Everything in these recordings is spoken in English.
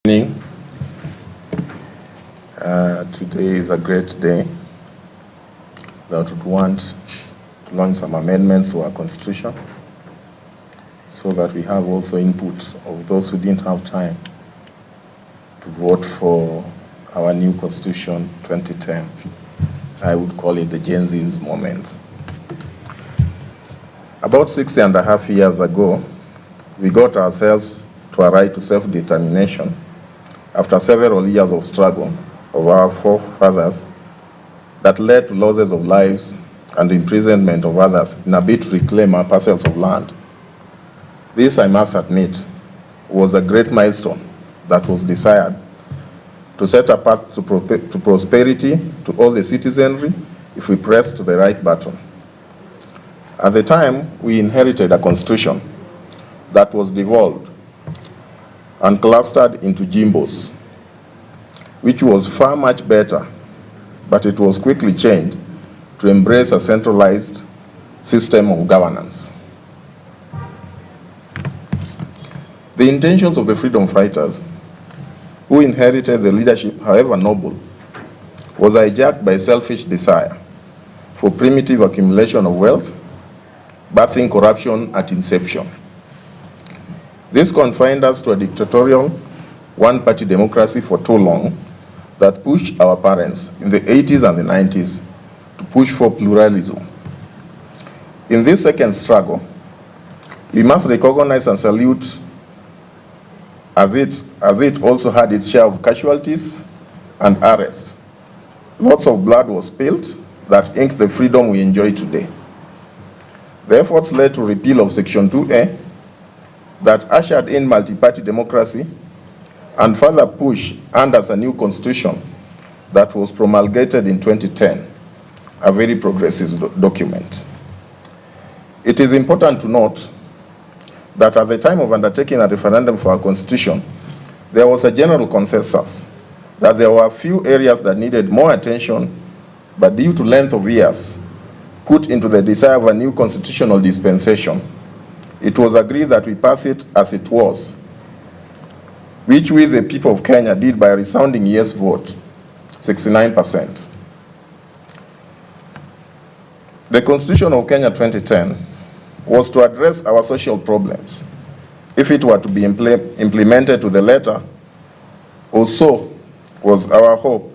Today is a great day that we want to launch some amendments to our constitution so that we have also input of those who didn't have time to vote for our new constitution 2010. I would call it the Gen Z's moment. About 60 and a half years ago, we got ourselves to a right to self-determination after several years of struggle of our forefathers that led to losses of lives and imprisonment of others in a bid to reclaim our parcels of land. This, I must admit, was a great milestone that was desired to set a path to prosperity to all the citizenry if we pressed the right button. At the time, we inherited a constitution that was devolved and clustered into jimbos, which was far much better, but it was quickly changed to embrace a centralized system of governance. The intentions of the freedom fighters who inherited the leadership, however noble, was hijacked by selfish desire for primitive accumulation of wealth, birthing corruption at inception. This confined us to a dictatorial, one-party democracy for too long that pushed our parents in the 80s and the 90s to push for pluralism. In this second struggle, we must recognize and salute as it also had its share of casualties and arrests. Lots of blood was spilled that inked the freedom we enjoy today. The efforts led to repeal of Section 2A that ushered in multi-party democracy and further push under a new constitution that was promulgated in 2010, a very progressive document. It is important to note that at the time of undertaking a referendum for our constitution, there was a general consensus that there were a few areas that needed more attention, but due to length of years put into the desire of a new constitutional dispensation, it was agreed that we pass it as it was, which we, the people of Kenya, did by a resounding yes vote, 69%. The Constitution of Kenya 2010 was to address our social problems. If it were to be implemented to the letter, or so was our hope,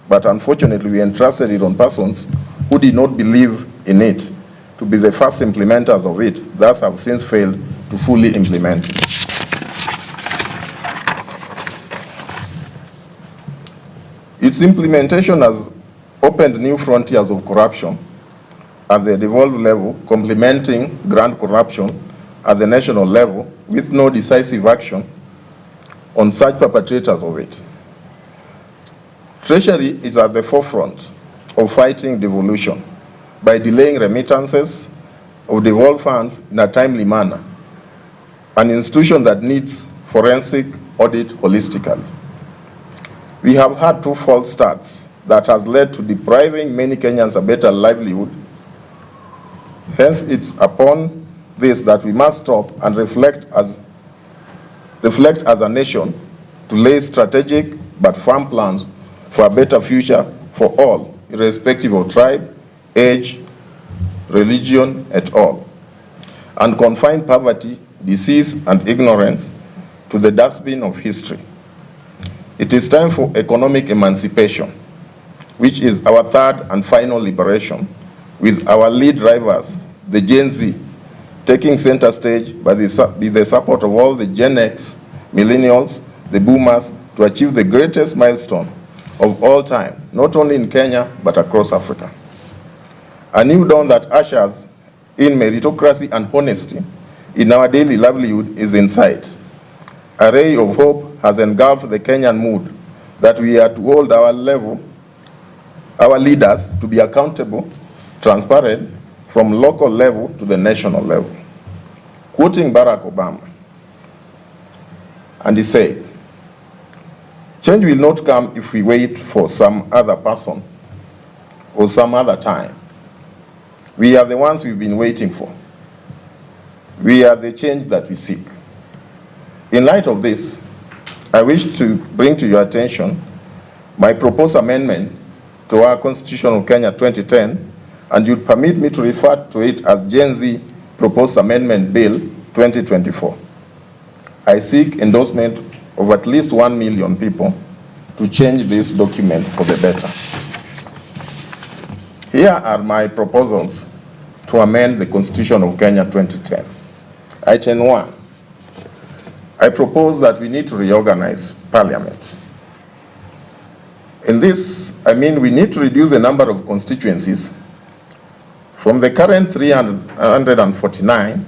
but unfortunately we entrusted it on persons who did not believe in it to be the first implementers of it, thus have since failed to fully implement it. Its implementation has opened new frontiers of corruption at the devolved level, complementing grand corruption at the national level with no decisive action on such perpetrators of it. Treasury is at the forefront of fighting devolution by delaying remittances of devolved funds in a timely manner, an institution that needs forensic audit holistically. We have had two false starts that has led to depriving many Kenyans a better livelihood. Hence, it's upon this that we must stop and reflect as a nation to lay strategic but firm plans for a better future for all, irrespective of tribe, age, religion, et al., and confine poverty, disease, and ignorance to the dustbin of history. It is time for economic emancipation, which is our third and final liberation, with our lead drivers, the Gen Z, taking center stage with the support of all the Gen X, millennials, the boomers, to achieve the greatest milestone of all time, not only in Kenya, but across Africa. A new dawn that ushers in meritocracy and honesty in our daily livelihood is in sight. A ray of hope has engulfed the Kenyan mood that we are to hold our leaders to be accountable, transparent, from local level to the national level. Quoting Barack Obama, and he said, "Change will not come if we wait for some other person or some other time. We are the ones we've been waiting for. We are the change that we seek." In light of this, I wish to bring to your attention my proposed amendment to our Constitution of Kenya 2010, and you'd permit me to refer to it as Gen Z Proposed Amendment Bill 2024. I seek endorsement of at least 1 million people to change this document for the better. Here are my proposals to amend the Constitution of Kenya 2010. Item 1, I propose that we need to reorganize Parliament. In this, I mean we need to reduce the number of constituencies from the current 349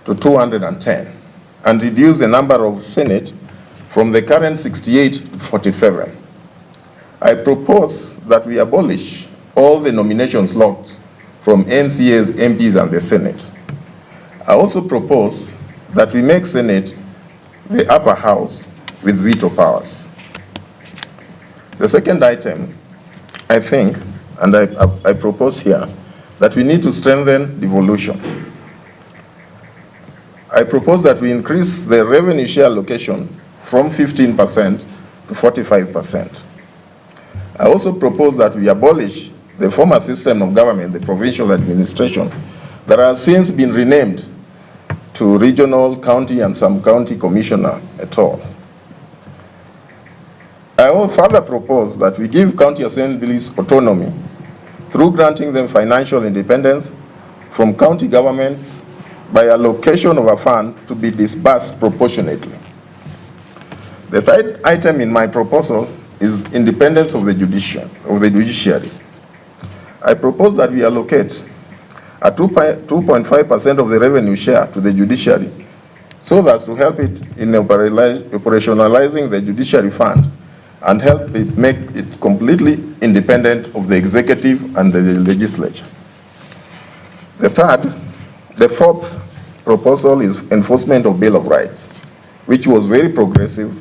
to 210, and reduce the number of Senate from the current 68 to 47. I propose that we abolish all the nominations locked from MCAs, MPs, and the Senate. I also propose that we make Senate the upper house with veto powers. The second item, I think, and I propose here, that we need to strengthen devolution. I propose that we increase the revenue share allocation from 15% to 45%. I also propose that we abolish the former system of government, the provincial administration, that has since been renamed to regional, county, and some county commissioner at all. I will further propose that we give county assemblies autonomy through granting them financial independence from county governments by allocation of a fund to be disbursed proportionately. The third item in my proposal is independence of the judiciary. I propose that we allocate a 2.5% of the revenue share to the judiciary so as to help it in operationalizing the judiciary fund and help it make it completely independent of the executive and the legislature. The fourth proposal is enforcement of Bill of Rights, which was very progressive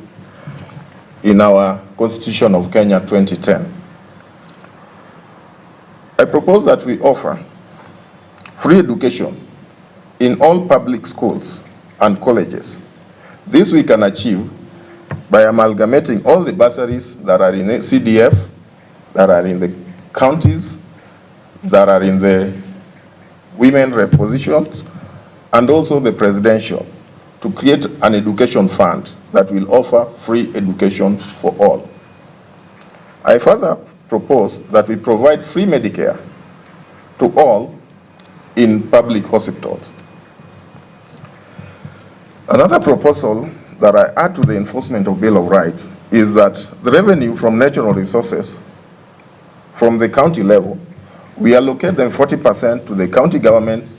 in our Constitution of Kenya 2010. I propose that we offer free education in all public schools and colleges. This we can achieve by amalgamating all the bursaries that are in the CDF, that are in the counties, that are in the women rep positions, and also the presidential, to create an education fund that will offer free education for all. I further propose that we provide free Medicare to all in public hospitals. Another proposal that I add to the enforcement of Bill of Rights is that the revenue from natural resources from the county level, we allocate them 40% to the county government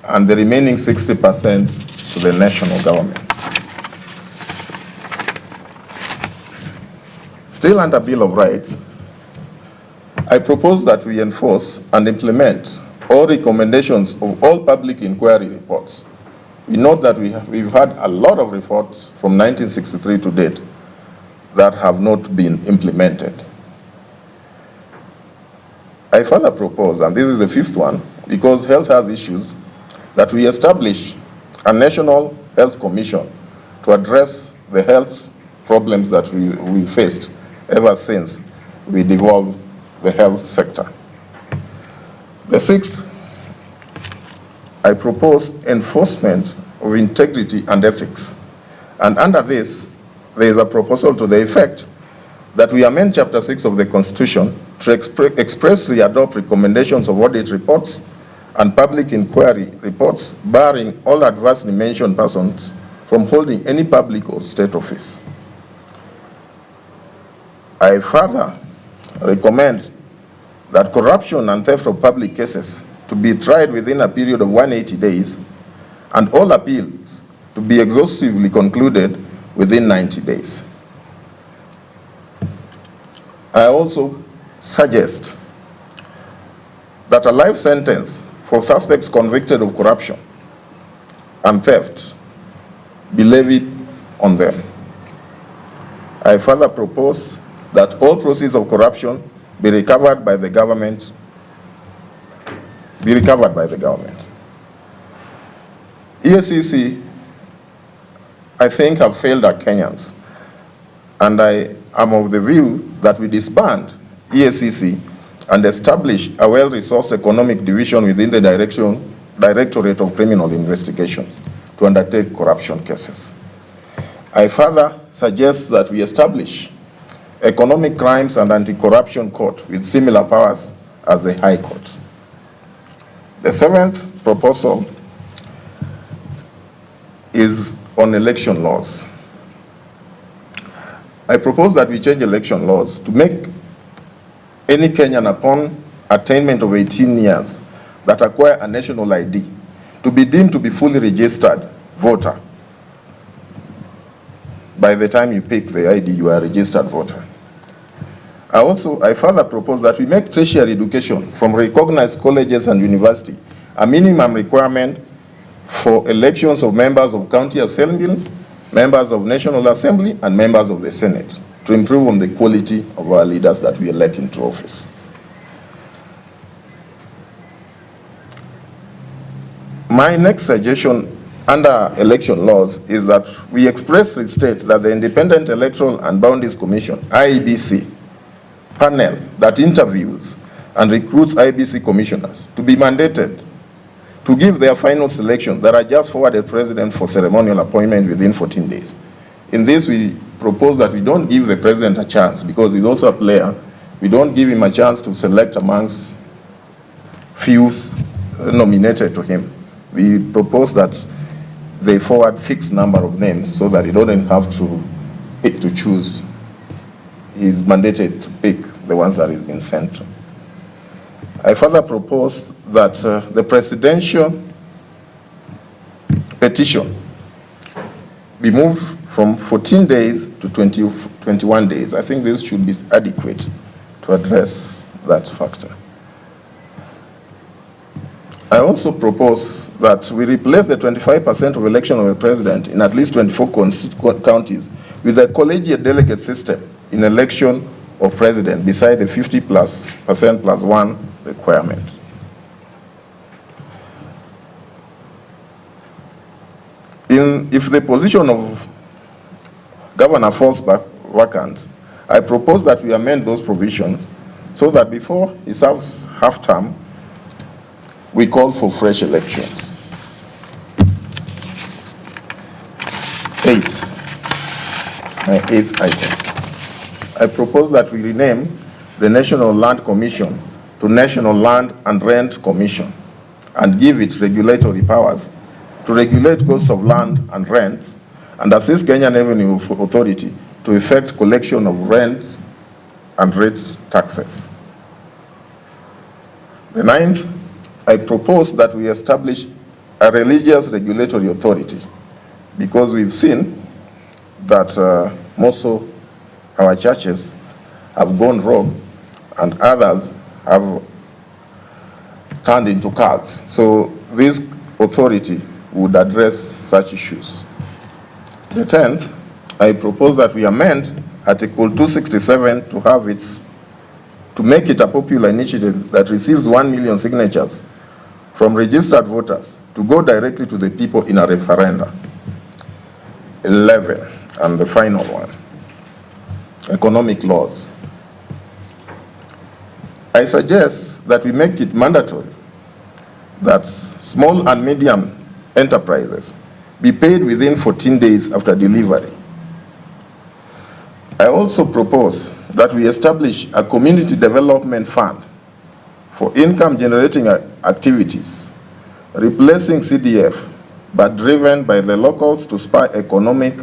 and the remaining 60% to the national government. Still under Bill of Rights, I propose that we enforce and implement all recommendations of all public inquiry reports. We note that we've had a lot of reports from 1963 to date that have not been implemented. I further propose, and this is the fifth one, because health has issues, that we establish a National Health Commission to address the health problems that we faced ever since we devolved the health sector. The sixth, I propose enforcement of integrity and ethics. And under this, there is a proposal to the effect that we amend Chapter 6 of the Constitution to expressly adopt recommendations of audit reports and public inquiry reports, barring all adversely mentioned persons from holding any public or state office. I further recommend that corruption and theft of public cases to be tried within a period of 180 days, and all appeals to be exhaustively concluded within 90 days. I also suggest that a life sentence for suspects convicted of corruption and theft be levied on them. I further propose that all proceeds of corruption be recovered by the government. EACC, I think, have failed our Kenyans, and I am of the view that we disband EACC and establish a well-resourced economic division within the Directorate of Criminal Investigations to undertake corruption cases. I further suggest that we establish Economic Crimes and Anti-Corruption Court with similar powers as the High Court. The seventh proposal is on election laws. I propose that we change election laws to make any Kenyan upon attainment of 18 years that acquire a national ID to be deemed to be fully registered voter. By the time you pick the ID, you are a registered voter. I further propose that we make tertiary education from recognized colleges and universities a minimum requirement for elections of members of county assembly, members of National Assembly, and members of the Senate to improve on the quality of our leaders that we elect into office. My next suggestion under election laws is that we expressly state that the Independent Electoral and Boundaries Commission, IEBC, panel that interviews and recruits IEBC commissioners to be mandated to give their final selection that are just forwarded President for ceremonial appointment within 14 days. In this, we propose that we don't give the President a chance because he's also a player. We don't give him a chance to select amongst few nominated to him. We propose that they forward fixed number of names so that he doesn't have to pick to choose. He's mandated to pick the ones that he's been sent to. I further propose that the presidential petition be moved from 14 days to 21 days. I think this should be adequate to address that factor. I also propose that we replace the 25% of election of the president in at least 24 counties with a collegiate delegate system in election of president beside the 50% plus one requirement. If the position of governor falls vacant, I propose that we amend those provisions so that before he serves half-term, we call for fresh elections. 8, my 8th item. I propose that we rename the National Land Commission to National Land and Rent Commission and give it regulatory powers to regulate costs of land and rents and assist Kenyan Revenue Authority to effect collection of rents and rates taxes. The 9th, I propose that we establish a religious regulatory authority because we've seen that most of our churches have gone rogue and others have turned into cults. So this authority would address such issues. The 10th, I propose that we amend Article 267 to make it a popular initiative that receives 1 million signatures from registered voters to go directly to the people in a referendum. 11, and the final one, economic laws. I suggest that we make it mandatory that small and medium enterprises be paid within 14 days after delivery. I also propose that we establish a community development fund for income-generating activities, replacing CDF, but driven by the locals to spur economic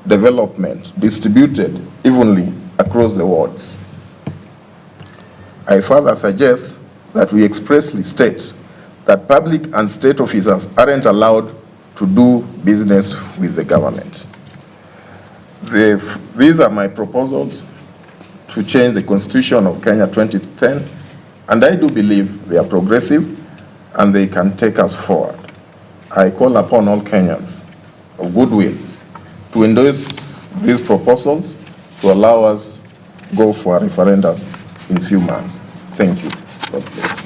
development distributed evenly across the wards. I further suggest that we expressly state that public and state officers aren't allowed to do business with the government. These are my proposals to change the Constitution of Kenya 2010, and I do believe they are progressive and they can take us forward. I call upon all Kenyans of goodwill to endorse these proposals to allow us go for a referendum in a few months. Thank you. God bless.